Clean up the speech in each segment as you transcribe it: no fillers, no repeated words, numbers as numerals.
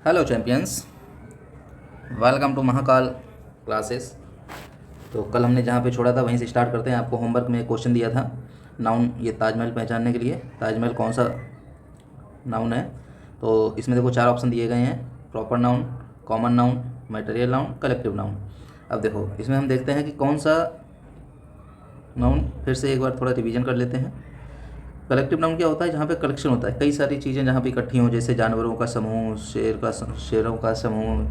Hello champions, welcome to Mahakal classes. तो कल हमने जहाँ पे छोड़ा था वहीं से स्टार्ट करते हैं। आपको होमवर्क में एक क्वेश्चन दिया था, नाउन, ये ताजमहल पहचानने के लिए ताजमहल कौन सा नाउन है। तो इसमें देखो 4 ऑप्शन दिए गए हैं, proper noun, common noun, material noun, collective noun. अब देखो इसमें हम देखते हैं कि कौन सा नाउन, फिर से एक बार थोड़ा रिवीजन कर लेते हैं। कलेक्टिव नाउन क्या होता है? जहाँ पे कलेक्शन होता है, कई सारी चीज़ें जहाँ पे इकट्ठी हों, जैसे जानवरों का समूह, शेरों का समूह,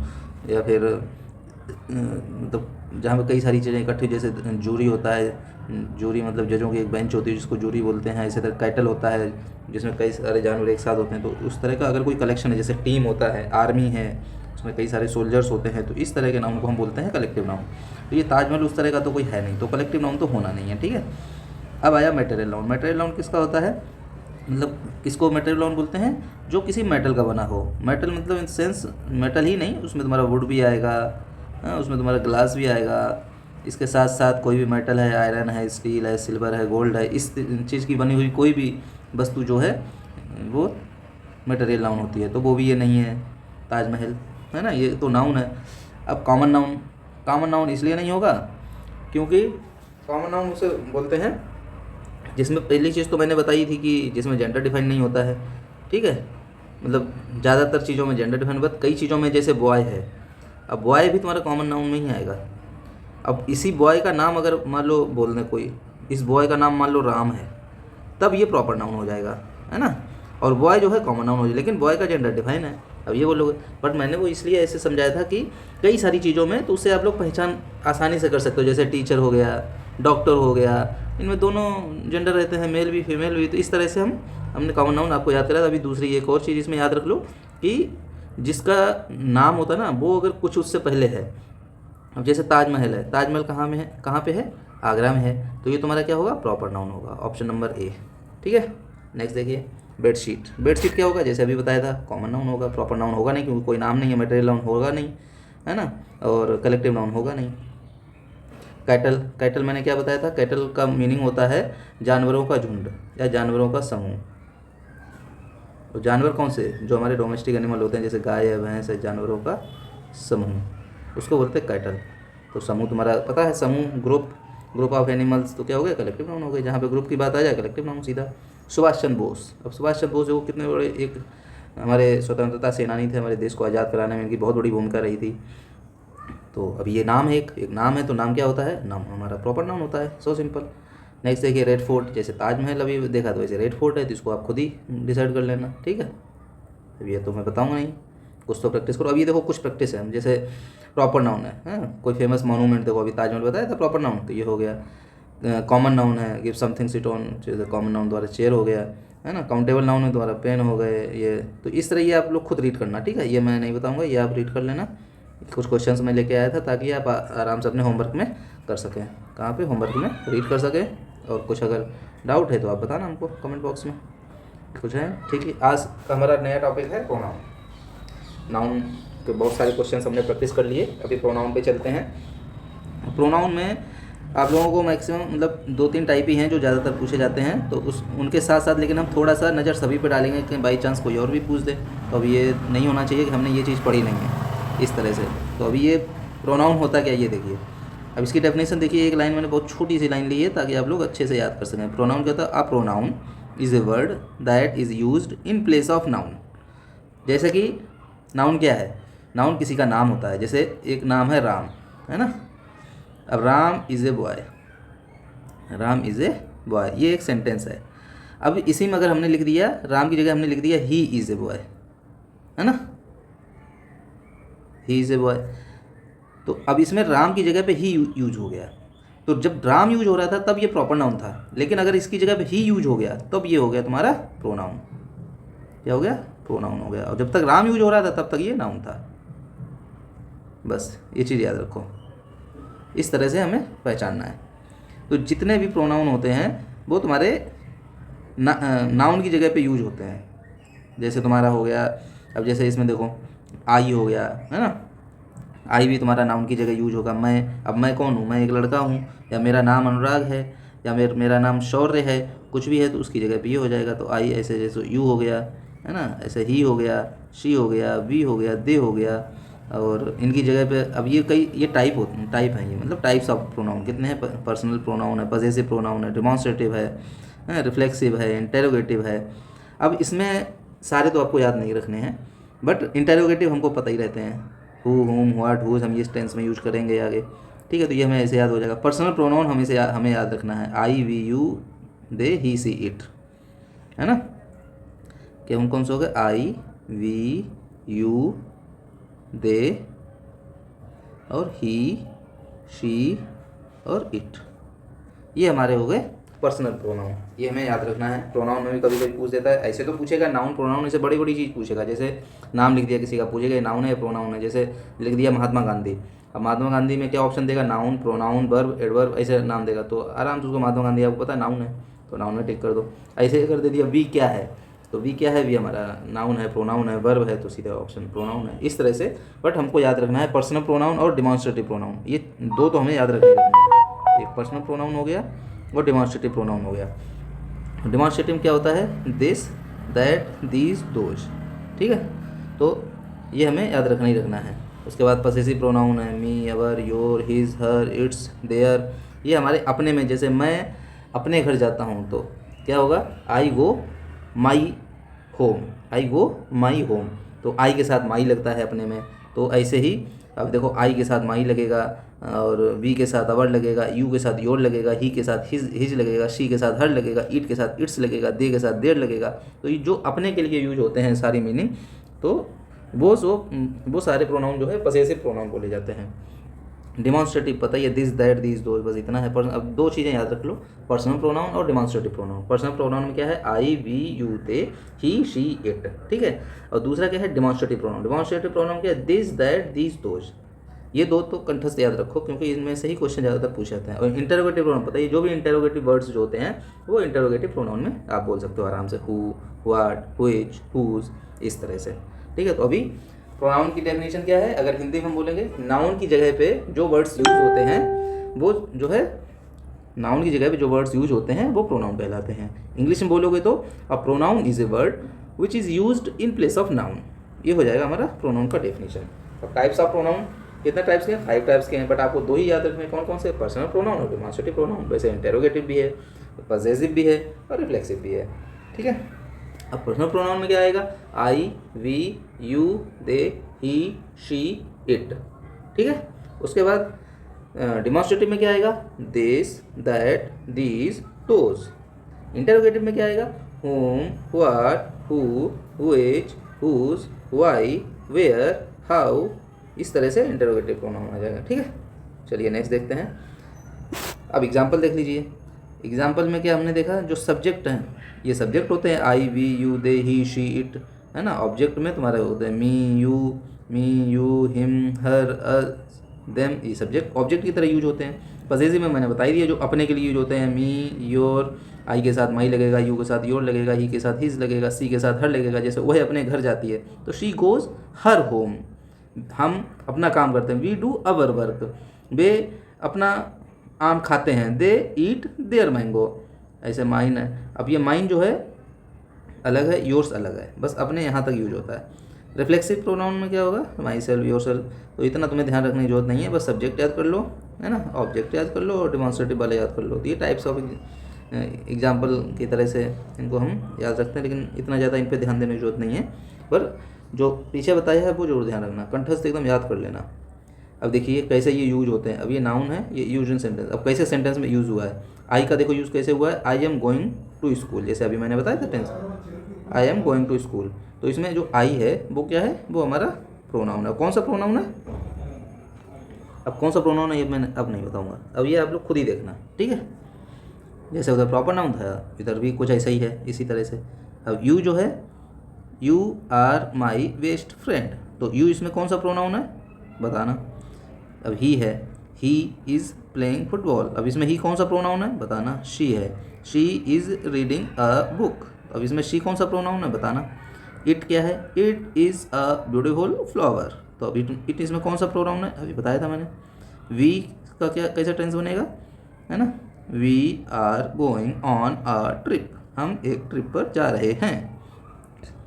या फिर मतलब जहाँ पे कई सारी चीज़ें इकट्ठी, जैसे जूरी होता है। जूरी मतलब जजों की एक बेंच होती है जिसको जूरी बोलते हैं। इसी तरह कैटल होता है जिसमें कई सारे जानवर एक साथ होते हैं। तो उस तरह का अगर कोई कलेक्शन है, जैसे टीम होता है, आर्मी है, उसमें कई सारे सोल्जर्स होते हैं, तो इस तरह के नाउन को हम बोलते हैं कलेक्टिव नाउन। तो ये ताजमहल उस तरह का तो कोई है नहीं, तो कलेक्टिव नाउन तो होना नहीं है, ठीक है। अब आया मटेरियल नाउन। मटेरियल नाउन किसका होता है? मतलब किसको मटेरियल नाउन बोलते हैं? जो किसी मेटल का बना हो। मेटल मतलब इन सेंस मेटल ही नहीं, उसमें तुम्हारा वुड भी आएगा, उसमें तुम्हारा ग्लास भी आएगा। इसके साथ साथ कोई भी मेटल है, आयरन है, स्टील है, सिल्वर है, गोल्ड है, इस चीज़ की बनी हुई कोई भी वस्तु जो है वो मटेरियल नाउन होती है। तो वो भी ये नहीं है ताजमहल, है ना, ये तो नाउन है। अब कॉमन नाउन। कॉमन नाउन इसलिए नहीं होगा क्योंकि कॉमन नाउन उसे बोलते हैं जिसमें पहली चीज़ तो मैंने बताई थी कि जिसमें जेंडर डिफाइन नहीं होता है, ठीक है। मतलब ज़्यादातर चीज़ों में जेंडर डिफाइन, बट कई चीज़ों में जैसे बॉय है, अब बॉय भी तुम्हारा कॉमन नाउन में ही आएगा। अब इसी बॉय का नाम अगर मान लो बोल दें कोई, इस बॉय का नाम मान लो राम है, तब ये प्रॉपर नाउन हो जाएगा, है ना। और बॉय जो है कॉमन नाउन हो जाएगा, लेकिन बॉय का जेंडर डिफाइन है। अब ये बोलोगे, बट मैंने वो इसलिए ऐसे समझाया था कि कई सारी चीज़ों में तो उससे आप लोग पहचान आसानी से कर सकते हो। जैसे टीचर हो गया, डॉक्टर हो गया, इनमें दोनों जेंडर रहते हैं, मेल भी फीमेल भी। तो इस तरह से हमने कॉमन नाउन आपको याद करा था। अभी दूसरी एक और चीज़ इसमें याद रख लो कि जिसका नाम होता है ना, वो अगर कुछ उससे पहले है। अब जैसे ताजमहल है, ताजमहल कहाँ में है, कहाँ पे है? आगरा में है। तो ये तुम्हारा क्या होगा? प्रॉपर नाउन होगा, ऑप्शन नंबर ए, ठीक है। नेक्स्ट देखिए, बेडशीट। बेडशीट क्या होगा? जैसे अभी बताया था, कॉमन नाउन होगा, प्रॉपर नाउन होगा नहीं क्योंकि कोई नाम नहीं है, मटेरियल नाउन होगा नहीं, है ना, और कलेक्टिव नाउन होगा नहीं। कैटल। कैटल मैंने क्या बताया था? कैटल का मीनिंग होता है जानवरों का झुंड या जानवरों का समूह। तो जानवर कौन से? जो हमारे डोमेस्टिक एनिमल होते हैं, जैसे गाय है, भैंस है, जानवरों का समूह, उसको बोलते हैं कैटल। तो समूह तुम्हारा पता है, समूह, ग्रुप ऑफ एनिमल्स, तो क्या हो गया? कलेक्टिव नाउन हो गया। जहाँ पे ग्रुप की बात आ जाए, कलेक्टिव नाउन सीधा। सुभाष चंद्र बोस। अब सुभाष चंद्र बोस जो कितने बड़े एक हमारे स्वतंत्रता सेनानी थे, हमारे देश को आज़ाद कराने में इनकी बहुत बड़ी भूमिका रही थी। तो अब ये नाम है, एक नाम है, तो नाम क्या होता है? नाम हमारा प्रॉपर नाउन होता है, सो सिंपल। नेक्स्ट देखिए, रेड फोर्ट। जैसे ताजमहल अभी देखा तो वैसे रेड फोर्ट है, तो इसको आप खुद ही डिसाइड कर लेना, ठीक है। अब ये तो मैं बताऊंगा नहीं, कुछ तो प्रैक्टिस करो। अब ये देखो कुछ प्रैक्टिस है, जैसे प्रॉपर नाउन है, कोई फेमस मॉन्यूमेंट, देखो अभी ताजमहल बताया था प्रॉपर नाउन, तो ये हो गया। कॉमन नाउन है, गिव समथिंग सिट ऑन, जैसे कॉमन नाउन द्वारा चेयर हो गया, है ना। काउंटेबल नाउन है द्वारा पेन हो गए ये। तो इस तरह ये आप लोग खुद रीड करना, ठीक है, ये मैं नहीं बताऊंगा, ये आप रीड कर लेना। कुछ क्वेश्चंस मैं लेके आया था ताकि आप आराम से अपने होमवर्क में कर सकें। कहाँ पे? होमवर्क में रीड कर सकें। और कुछ अगर डाउट है तो आप बताना हमको कमेंट बॉक्स में, कुछ है, ठीक है। आज का हमारा नया टॉपिक है प्रोनाउन। नाउन के बहुत सारे क्वेश्चंस हमने प्रैक्टिस कर लिए, अभी प्रोनाउन पे चलते हैं। प्रोनाउन में आप लोगों को मैक्सिमम मतलब 2-3 टाइप ही हैं जो ज़्यादातर पूछे जाते हैं, तो उनके साथ साथ लेकिन हम थोड़ा सा नज़र सभी पे डालेंगे कि बाई चांस कोई और भी पूछ दे, तो अब ये नहीं होना चाहिए कि हमने ये चीज़ पढ़ी नहीं है इस तरह से। तो अभी ये प्रोनाउन होता क्या, ये देखिए। अब इसकी डेफिनेशन देखिए, एक लाइन मैंने बहुत छोटी सी लाइन ली है ताकि आप लोग अच्छे से याद कर सकें। प्रोनाउन क्या होता है? A pronoun is a word that is used in place of noun. जैसे कि नाउन क्या है? नाउन किसी का नाम होता है, जैसे एक नाम है राम, है ना। अब Ram is a boy, Ram is a boy, ये एक सेंटेंस है। अब इसी में अगर हमने लिख दिया, राम की जगह हमने लिख दिया ही इज़ ए बॉय, है ना, ही इज़ ए बॉय, तो अब इसमें राम की जगह पे ही यूज हो गया। तो जब राम यूज हो रहा था तब ये प्रॉपर नाउन था, लेकिन अगर इसकी जगह पे ही यूज हो गया तब ये हो गया तुम्हारा प्रोनाउन। क्या हो गया? प्रोनाउन हो गया। और जब तक राम यूज हो रहा था तब तक ये नाउन था। बस ये चीज़ याद रखो, इस तरह से हमें पहचानना है। तो जितने भी प्रोनाउन होते हैं वो तुम्हारे नाउन की जगह पे यूज होते हैं। जैसे तुम्हारा हो गया, अब जैसे इसमें देखो आई हो गया, है ना, आई भी तुम्हारा नाउन की जगह यूज होगा। मैं, अब मैं कौन हूँ? मैं एक लड़का हूँ, या मेरा नाम अनुराग है, या मेरा नाम शौर्य है, कुछ भी है तो उसकी जगह पे ये हो जाएगा। तो आई ऐसे जैसे यू हो गया, है ना। ऐसे ही हो गया, शी हो गया, वी हो गया, दे हो गया। और इनकी जगह पे अब ये टाइप होते हैं, टाइप हैं ये, मतलब टाइप्स ऑफ प्रोनाउन कितने हैं। पर्सनल प्रोनाउन है, पजेसिव प्रोनाउन है, डिमॉन्स्ट्रेटिव है, रिफ्लेक्सिव है, इंटेरोगेटिव है। अब इसमें सारे तो आपको याद नहीं रखने हैं, बट इंटेरोगेटिव हमको पता ही रहते हैं, हु, हुम, व्हाट, हुज, हम इस टेंस में यूज करेंगे आगे, ठीक है। तो ये हमें ऐसे याद हो जाएगा। पर्सनल प्रोनाउन हमें याद रखना है, I, we, you, they, he, she, it, है ना। कि हम कौन से हो गए, आई, वी, यू, दे और ही, शी और इट, ये हमारे हो गए पर्सनल प्रोनाउन। ये हमें याद रखना है। प्रोनाउन में भी कभी कभी पूछ देता है, ऐसे तो पूछेगा नाउन प्रोनाउन, ऐसे बड़ी बड़ी चीज़ पूछेगा, जैसे नाम लिख दिया किसी का, पूछेगा ये नाउन है या प्रोनाउन है। जैसे लिख दिया महात्मा गांधी, अब महात्मा गांधी में क्या ऑप्शन देगा, नाउन, प्रोनाउन, वर्ब, एडवर्ब, ऐसे नाम देगा, तो आराम से उसको महात्मा गांधी आपको पता है नाउन है, तो नाउन में टिक कर दो। ऐसे कर दे दिया वी क्या है, तो वी क्या है, वी हमारा नाउन है, प्रोनाउन है, वर्ब है, तो सीधा ऑप्शन प्रोनाउन है, इस तरह से। बट हमको याद रखना है पर्सनल प्रोनाउन और डिमॉन्स्ट्रेटिव प्रोनाउन, ये दो तो हमें याद रखने हैं। एक पर्सनल प्रोनाउन हो गया और डिमॉन्स्ट्रेटिव प्रोनाउन हो गया। डिमॉन्स्ट्रेटिव क्या होता है, दिस, दैट, दीज, दोज, ठीक है। तो ये हमें याद रखना ही रखना है। उसके बाद पसेसिव प्रोनाउन है, me, our, your, his, her, its, their, ये हमारे अपने में। जैसे मैं अपने घर जाता हूँ तो क्या होगा, आई गो my home, I go my home, तो आई के साथ माई लगता है अपने में। तो ऐसे ही अब देखो, आई के साथ माई लगेगा, और वी के साथ अवर लगेगा, यू के साथ योर लगेगा, ही के साथ हिज लगेगा, शी के साथ हर लगेगा, इट के साथ इट्स लगेगा, दे के साथ देर लगेगा। तो ये जो अपने के लिए यूज होते हैं सारी मीनिंग, तो वो सारे प्रोनाउन जो है पसेसिव प्रोनाउन बोले जाते हैं। डिमॉन्स्ट्रेटिव पता ही है, दिस, दैट, दीज, दोज, बस इतना है। अब दो चीज़ें याद रख लो, पर्सनल प्रोनाउन और डिमॉन्स्ट्रेटिव प्रोनाउन। पर्सनल प्रोनाउन में क्या है, I, we, you, they, he, she, it, ठीक है। और दूसरा क्या है, डिमॉन्स्ट्रेटिव प्रोनाउन। डिमॉन्स्ट्रेटिव प्रोनाउन क्या है, दिस, दैट, दीज, दोज, ये दो तो कंठस्थ याद रखो, क्योंकि इनमें से ही क्वेश्चन ज़्यादातर पूछे जाते हैं। और इंटरोगेटिव प्रोनाउन पता है, जो भी इंटरोगेटिव वर्ड्स जो होते हैं वो इंटरोगेटिव प्रोनाउन में आप बोल सकते हो आराम से, हु, व्हाट, व्हिच, हुज, इस तरह से, ठीक है। तो अभी प्रोनाउन की डेफिनेशन क्या है, अगर हिंदी में हम बोलेंगे, नाउन की जगह पे जो वर्ड्स यूज होते हैं वो जो है, नाउन की जगह पे जो वर्ड्स यूज होते हैं वो प्रोनाउन कहलाते हैं। इंग्लिश में बोलोगे तो a pronoun is a word which is used in place of noun, ये हो जाएगा हमारा प्रोनाउन का डेफिनेशन। अब टाइप्स ऑफ प्रोनाउन कितने टाइप्स के हैं, 5 टाइप्स के हैं, बट आपको 2 ही याद रखने, कौन कौन से, पर्सनल प्रोनाउन और डिमॉन्स्ट्रेटिव प्रोनाउन। वैसे इंटेरोगेटिव भी है, पजेसिव भी है और रिफ्लेक्सिव भी है, ठीक है। अब पर्सनल प्रोनाउन में क्या आएगा, I, we, you, they, he, she, it, ठीक है। उसके बाद डिमॉन्स्ट्रेटिव में क्या आएगा, this, that, these, those. Interrogative में क्या आएगा, whom, what, who, which, whose, why, where, how, इस तरह से इंटेरोगेटिव प्रोनाउन आ जाएगा, ठीक है। चलिए नेक्स्ट देखते हैं। अब एग्जाम्पल देख लीजिए। एग्जाम्पल में क्या हमने देखा, जो सब्जेक्ट हैं ये सब्जेक्ट होते हैं, I, we, you, they, he, she, it, है ना। ऑब्जेक्ट में तुम्हारे होते हैं me, you, him, her, us, them, ये सब्जेक्ट ऑब्जेक्ट की तरह यूज होते हैं। पजेसिव में मैंने बताई दिया, जो अपने के लिए यूज होते हैं, मी, योर, आई के साथ माई लगेगा, यू के साथ योर लगेगा, ही के साथ हिज लगेगा, सी के साथ हर लगेगा। जैसे वह अपने घर जाती है तो शी गोज़ हर होम, हम अपना काम करते हैं, वी डू अवर वर्क, वे अपना आम खाते हैं, दे ईट देयर मैंगो, ऐसे माइन है। अब ये माइन जो है अलग है, योर्स अलग है, बस अपने यहाँ तक यूज होता है। रिफ्लेक्सिव प्रोनाउन में क्या होगा, माई सेल्फ, योर सेल्फ, तो इतना तुम्हें ध्यान रखने की जरूरत नहीं है, बस सब्जेक्ट याद कर लो, है ना, ऑब्जेक्ट याद कर लो और डिमॉन्स्ट्रेटिव वाले याद कर लो। तो ये टाइप्स ऑफ एग्जाम्पल की तरह से इनको हम याद रखते हैं, लेकिन इतना ज़्यादा इन पर ध्यान देने की जरूरत नहीं है, पर जो पीछे बताया है वो जरूर ध्यान रखना, कंठस्थ एकदम याद कर लेना। अब देखिए कैसे ये यूज होते हैं। अब ये नाउन है, ये यूज इन सेंटेंस। अब कैसे सेंटेंस में यूज़ हुआ है, आई का देखो यूज़ कैसे हुआ है, I am going to school, जैसे अभी मैंने बताया था tense, I am going to school. तो इसमें जो आई है वो क्या है, वो हमारा प्रोनाउन है। कौन सा प्रोनाउन है, अब कौन सा प्रोनाउन है ये मैं अब नहीं बताऊंगा, अब ये आप लोग खुद ही देखना, ठीक है। जैसे उधर प्रॉपर नाउन था, इधर भी कुछ ऐसा ही है इसी तरह से। अब यू जो है, you are my best friend, तो यू इसमें कौन सा प्रोनाउन है बताना। अब ही है, ही इज़ प्लेइंग फुटबॉल, अब इसमें ही कौन सा प्रोनाउन है बताना। शी है, she is reading a book, अब इसमें शी कौन सा प्रोनाउन है बताना। इट क्या है, it is a beautiful flower, तो अब इट इसमें कौन सा प्रोनाउन है, अभी बताया था मैंने। वी का क्या कैसा टेंस बनेगा, है ना, we are going on a trip, हम एक ट्रिप पर जा रहे हैं।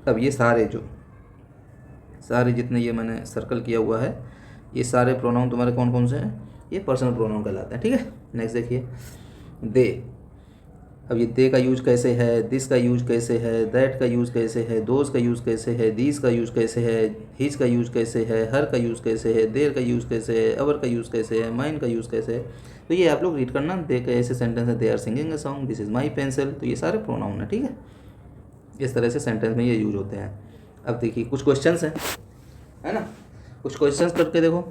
अब ये सारे जितने ये मैंने सर्कल किया हुआ है, ये सारे प्रोनाउन तुम्हारे कौन कौन से हैं? ये पर्सनल प्रोनाउन कहलाते हैं। ठीक है, नेक्स्ट देखिए दे। अब ये दे का यूज कैसे है, दिस का यूज कैसे है, दैट का यूज कैसे है, दोज का यूज कैसे है, दीज का यूज कैसे है, हिज का यूज कैसे है, हर का यूज कैसे है, देर का यूज कैसे है, अवर का यूज कैसे है, माइन का यूज कैसे है। तो ये आप लोग रीड करना। दे का ऐसे सेंटेंस है, they are singing a song, this is my pencil. तो ये सारे प्रोनाउन है। ठीक है, इस तरह से सेंटेंस में ये यूज होते हैं। अब देखिए कुछ क्वेश्चंस हैं, है ना, कुछ क्वेश्चंस करके देखो,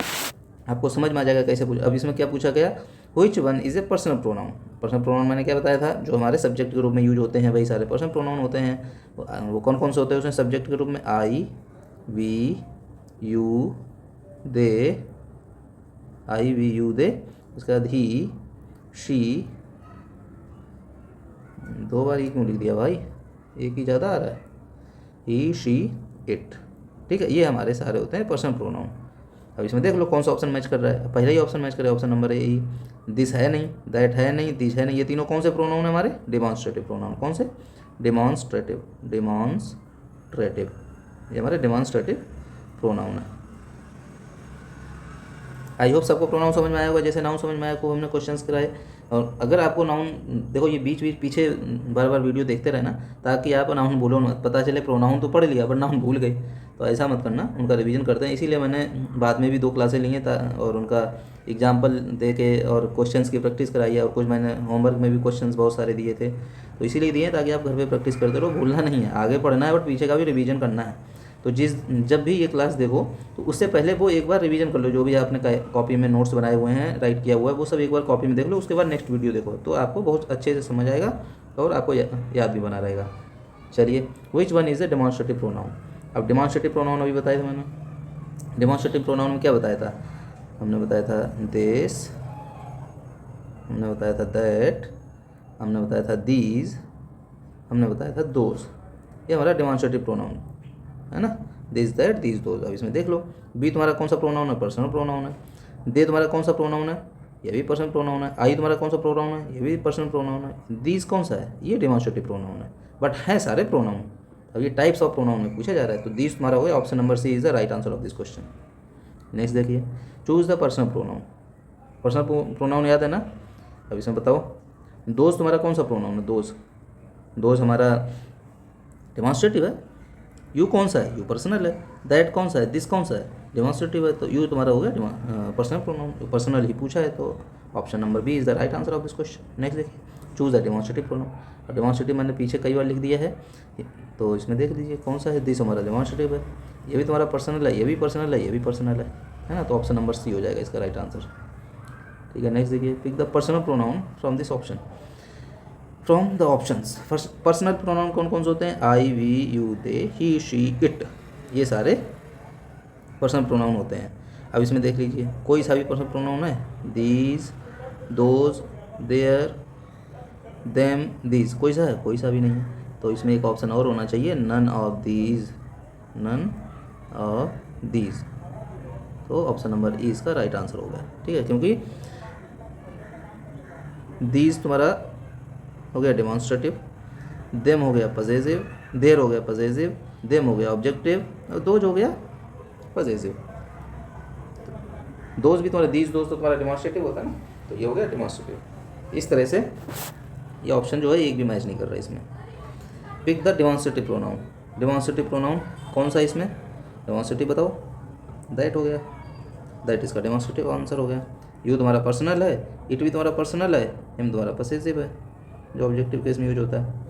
आपको समझ में आ जाएगा कैसे पूछा। अब इसमें क्या पूछा गया, which one is a personal pronoun. Personal pronoun मैंने क्या बताया था, जो हमारे सब्जेक्ट के रूप में यूज होते हैं वही सारे पर्सनल प्रोनाउन होते हैं। वो कौन कौन से होते हैं उसमें सब्जेक्ट के रूप में? I, we, you, they, I, we, you, they. उसके बाद ही, शी, 2 बार ही क्यों लिख दिया भाई, एक ही ज़्यादा आ रहा है, ही, शी, इट। ठीक है, ये हमारे सारे होते हैं पर्सनल प्रोनाउन। अब इसमें देख लो कौन सा ऑप्शन मैच कर रहा है। पहला ही ऑप्शन मैच कर रहा है, ऑप्शन नंबर ए। दिस है नहीं, दैट है नहीं, दिस है नहीं, ये तीनों कौन से प्रोनाउन है हमारे? डेमॉन्स्ट्रेटिव प्रोनाउन। कौन से? डेमॉन्स्ट्रेटिव, ये हमारे डेमॉन्स्ट्रेटिव प्रोनाउन है। आई होप सबको प्रोनाउन समझ में आया होगा, जैसे नाउन समझ में आया को हमने क्वेश्चंस कराए। और अगर आपको नाउन, देखो ये बीच पीछे बार बार वीडियो देखते रहना, ताकि आप नाउन भूलो मत। पता चले प्रोनाउन तो पढ़ लिया बट नाउन भूल गए, तो ऐसा मत करना, उनका रिवीजन करते हैं। इसीलिए मैंने बाद में भी 2 क्लासें ली हैं और उनका एग्जाम्पल दे के और क्वेश्चंस की प्रैक्टिस कराई है। और कुछ मैंने होमवर्क में भी क्वेश्चंस बहुत सारे दिए थे, तो इसीलिए दिए ताकि आप घर पे प्रैक्टिस करते रहो। भूलना नहीं है, आगे पढ़ना है बट पीछे का भी रिवीजन करना है। तो जब भी ये क्लास देखो तो उससे पहले वो एक बार रिवीजन कर लो, जो भी आपने कॉपी में नोट्स बनाए हुए हैं, राइट किया हुआ है, वो सब एक बार कॉपी में देख लो। उसके बाद नेक्स्ट वीडियो देखो तो आपको बहुत अच्छे से समझ आएगा और आपको याद भी बना रहेगा। चलिए, which one is a demonstrative pronoun. अब डेमॉन्स्ट्रेटिव प्रोनाउन अभी बताया था मैंने। डेमॉन्स्ट्रेटिव प्रोनाउन में क्या बताया था? हमने बताया था दिस, हमने बताया था दैट, हमने बताया था दीज, हमने बताया था दोज। ये हमारा डेमॉन्स्ट्रेटिव प्रोनाउन है ना, दिस, दैट, दीज, दोज। अब इसमें देख लो, बी तुम्हारा कौन सा प्रोनाउन है? पर्सनल प्रोनाउन है। दे तुम्हारा कौन सा प्रोनाउन है? ये भी पर्सनल प्रोनाउन है। आई तुम्हारा कौन सा प्रोनाउन है? ये भी पर्सनल प्रोनाउन है। दीज कौन सा है? ये डेमॉन्स्ट्रेटिव प्रोनाउन है, बट है सारे प्रोनाउन। अब ये टाइप्स ऑफ प्रोनाउन में पूछा जा रहा है, तो दीज तुम्हारा हो गया। Option number C is the right answer of this question. Next देखिए, choose the personal pronoun. Personal pronoun याद है ना? अब इसमें बताओ, दोज तुम्हारा कौन सा प्रोनाउन है? दोज हमारा डेमॉन्स्ट्रेटिव है। यू कौन सा है? यू पर्सनल है। दैट कौन सा है? दिस कौन सा है? डेमॉन्स्ट्रेटिव है। तो यू तुम्हारा हो गया पर्सनल प्रोनाउन, पर्सनल ही पूछा है, तो option number B is the right answer of this question. Next देखिए, चूज द डेमॉन्स्ट्रेटिव प्रोनाउन। और डेमॉन्स्ट्रेटिव मैंने पीछे कई बार लिख दिया है, तो इसमें देख लीजिए कौन सा है। दिस हमारा डेमॉन्स्ट्रेटिव है, ये भी तुम्हारा पर्सनल है, ये भी पर्सनल है, ये भी पर्सनल है ना, तो ऑप्शन नंबर सी हो जाएगा इसका राइट आंसर। ठीक है, नेक्स्ट देखिए, pick the personal pronoun from this option. From the options, personal pronoun कौन कौन से होते हैं? I, we, you, they, he, she, it, ये सारे पर्सनल प्रोनाउन होते हैं। अब इसमें देख लीजिए, कोई सा भी पर्सनल प्रोनाउन है? These, those, there, them, these, कोई सा है? कोई सा भी नहीं है। तो इसमें एक ऑप्शन और होना चाहिए, none of these, none of these. तो ऑप्शन नंबर ई इसका राइट आंसर होगा। ठीक है, क्योंकि दीज तुम्हारा हो गया डेमॉन्स्ट्रेटिव, देम हो गया पजेसिव, देर हो गया पजेसिव, देम हो गया ऑब्जेक्टिव, और दोज हो गया पजेसिव। दोज भी तुम्हारा, दीज दोज तो तुम्हारा डेमॉन्स्ट्रेटिव होता है ना, तो ये हो गया डेमॉन्स्ट्रेटिव। इस तरह से ये ऑप्शन जो है एक भी मैच नहीं कर रहा है इसमें। Pick the demonstrative pronoun. Demonstrative pronoun कौन सा है इसमें? डेमॉन्स्ट्रेटिव बताओ। दैट हो गया, दैट इसका डेमॉन्स्ट्रेटिव आंसर हो गया। यू तुम्हारा पर्सनल है, इट भी तुम्हारा पर्सनल है, एम तुम्हारा पसेसिव है, जो ऑब्जेक्टिव केस में यूज होता है।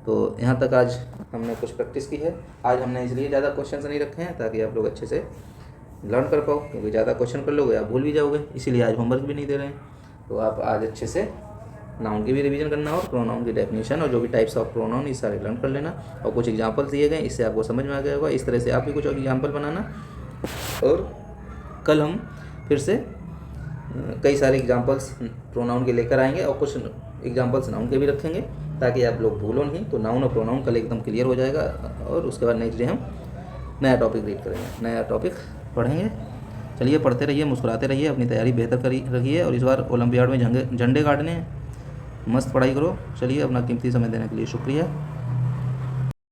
तो यहाँ तक आज हमने कुछ प्रैक्टिस की है। आज हमने इसलिए ज़्यादा क्वेश्चन नहीं रखे हैं ताकि आप लोग अच्छे से लर्न कर पाओ, क्योंकि ज़्यादा क्वेश्चन कर लोगे आप भूल भी जाओगे, इसीलिए आज होमवर्क भी नहीं दे रहे हैं। तो आप आज अच्छे से नाउन की भी रिवीजन करना और प्रोनाउन की डेफिनेशन और जो भी टाइप्स ऑफ प्रोनाउन ये सारे लर्न कर लेना। और कुछ एग्जाम्पल्स दिए गए, इससे आपको समझ में आ गया होगा। इस तरह से आप भी कुछ एग्जाम्पल बनाना, और कल हम फिर से कई सारे एग्जाम्पल्स प्रोनाउन के लेकर आएंगे और कुछ एग्जाम्पल्स नाउन के भी रखेंगे, ताकि आप लोग भूलो नहीं। तो नाउन और प्रोनाउन कल एकदम क्लियर हो जाएगा, और उसके बाद नेक्स्ट डे हम नया टॉपिक रीड करेंगे, नया टॉपिक पढ़ेंगे। चलिए, पढ़ते रहिए, मुस्कुराते रहिए, अपनी तैयारी बेहतर रखिए, और इस बार ओलंपियाड में झंडे गाड़ने हैं। मस्त पढ़ाई करो। चलिए, अपना कीमती समय देने के लिए शुक्रिया।